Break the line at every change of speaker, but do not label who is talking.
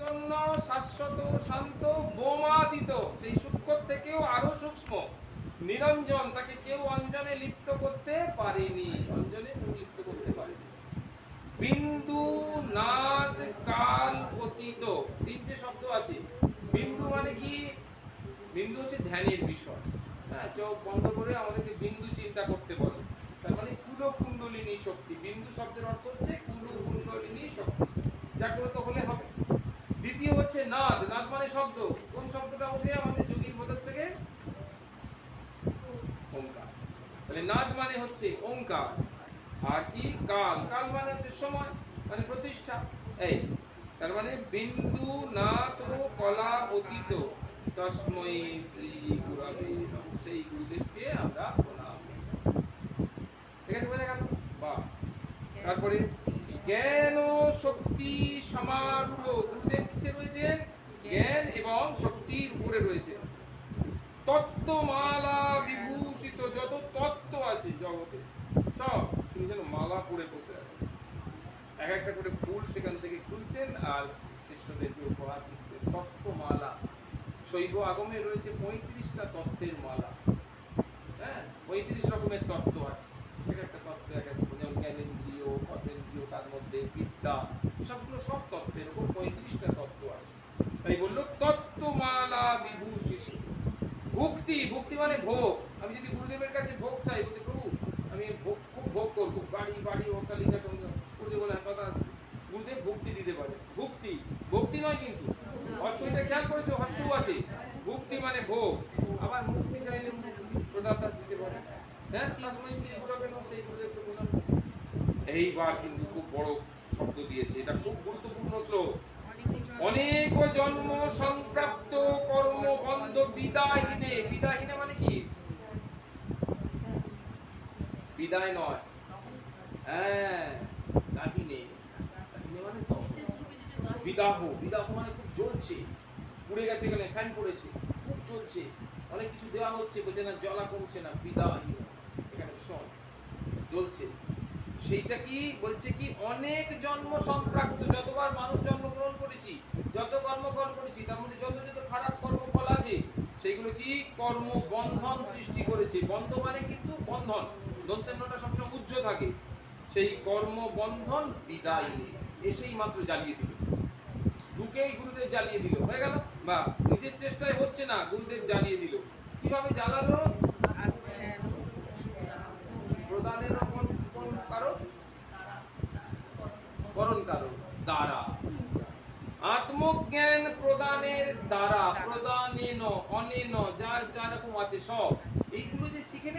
চৈতন্য শাশ্বত শান্ত বোমাতীত, সেই সূক্ষ্ম থেকেও আরো সূক্ষ্ম নিরঞ্জন, তাকে কেউ অঞ্জনে লিপ্ত করতে পারেনি, অঞ্জনে লিপ্ত করতে পারেনি। বিন্দু নাদ কাল অতীত, তিনটে শব্দ আছে। বিন্দু মানে কি? বিন্দু হচ্ছে ধ্যানের বিষয়। হ্যাঁ, চোখ বন্ধ করে আমাদেরকে বিন্দু চিন্তা করতে বলে। তার মানে কুলকুণ্ডলিনী শক্তি। বিন্দু শব্দের অর্থ হচ্ছে কুলকুণ্ডলিনী শক্তি, জাগ্রত হলে হবে। দ্বিতীয় হচ্ছে নাদ, নাদ মানে শব্দ। কোন শব্দটা ওঠে আমাদের যোগীর ভেতর থেকে? ওঙ্কার। তাহলে নাদ মানে হচ্ছে ওঙ্কার। আর কি? কাল, কাল মানে হচ্ছে সময়, মানে প্রতিষ্ঠা। এই তার মানে বিন্দু নাদ ও কলা অতীত তস্মৈ শ্রী গুরবে নমঃ, সেই গুরুদেবকে আমরা প্রণাম। এখানে বোঝা গেল? বাহ। তারপরে জ্ঞান ও শক্তি সমারূঢ়, গুরুদেব কিসে রয়েছেন? জ্ঞান এবং শক্তির উপরে রয়েছে। তত্ত্বমালা বিভূষিত, যত তত্ত্ব আছে জগতে সব তিনি যেন মালা পরে বসে আছে। এক একটা করে ফুল সেখান থেকে খুলছেন আর শিষ্যদেরকে উপহার দিচ্ছেন। তত্ত্বমালা, শৈব আগমে রয়েছে 35টা তত্ত্বের মালা। হ্যাঁ, 35 রকমের তত্ত্ব আছে। এক একটা তত্ত্ব এক এক, যেমন জ্ঞানেন্দ্রিয়, কর্মেন্দ্রিয়, তার মধ্যে বিদ্যা, সবগুলো সব তত্ত্বের উপর 35টা তত্ত্ব আছে। তাই বললো তত্ত্বমালা বিভূষিত। ভক্তি, ভক্তি মানে ভোগ। আমি যদি গুরুদেবের কাছে ভোগ চাই, বলতে প্রভু আমি ভোগ, খুব ভোগ করবো, গাড়ি বাড়ি অট্টালিকা সঙ্গে, গুরুদেব বলে কথা আছে, গুরুদেব ভক্তি দিতে পারে। ভক্তি, ভক্তি নয় কিন্তু হর্ষটা খেয়াল করেছো, হর্ষও আছে। ভক্তি মানে ভোগ। আবার মুক্তি চাইলে প্রদাতা দিতে পারে। হ্যাঁ, তস্মৈ শ্রী গুরবে নমঃ, সেই গুরুদেবকে প্রণাম। এইবার কিন্তু খুব বড় শব্দ দিয়েছে, এটা খুব গুরুত্বপূর্ণ শ্লোক। অনেক জন্ম সংপ্রাপ্ত কর্ম বন্ধ বিদায়হীনে, বিদায়হীনে মানে কি? বিদায় নয়, হ্যাঁ, দাহিনে, দাহিনে মানে তো বিদাহ, বিদাহ মানে খুব জ্বলছে, পুড়ে গেছে, এখানে ফ্যান পড়েছে, খুব জ্বলছে, অনেক কিছু দেওয়া হচ্ছে, বলছে না জ্বলা কমছে না, বিদাহীন, এখানে ভীষণ জ্বলছে। সেইটা কি বলছে? কি অনেক জন্ম সংপ্রাপ্ত, যতবার মানুষ জন্মগ্রহণ করেছি, যত কর্মফল করেছি, তার মধ্যে যত যত খারাপ কর্মফল আছে, সেইগুলো কি কর্ম বন্ধন সৃষ্টি করেছে। বন্ধ মানে কিন্তু বন্ধন, দন্তেন্দ্রটা সবসময় উজ্জ্ব থাকে। সেই কর্ম বন্ধন বিদায়ী এসেই মাত্র জ্বালিয়ে দিল, ঢুকেই গুরুদেব জ্বালিয়ে দিল, হয়ে গেল। বা নিজের চেষ্টায় হচ্ছে না, গুরুদেব জ্বালিয়ে দিল। কিভাবে জ্বালালো? প্রদানের কারণ, করণ কারণ দ্বারা, আত্মজ্ঞান প্রদানের দ্বারা, প্রদানেন অনেন, যা যা রকম আছে সব এইগুলো যে শিখে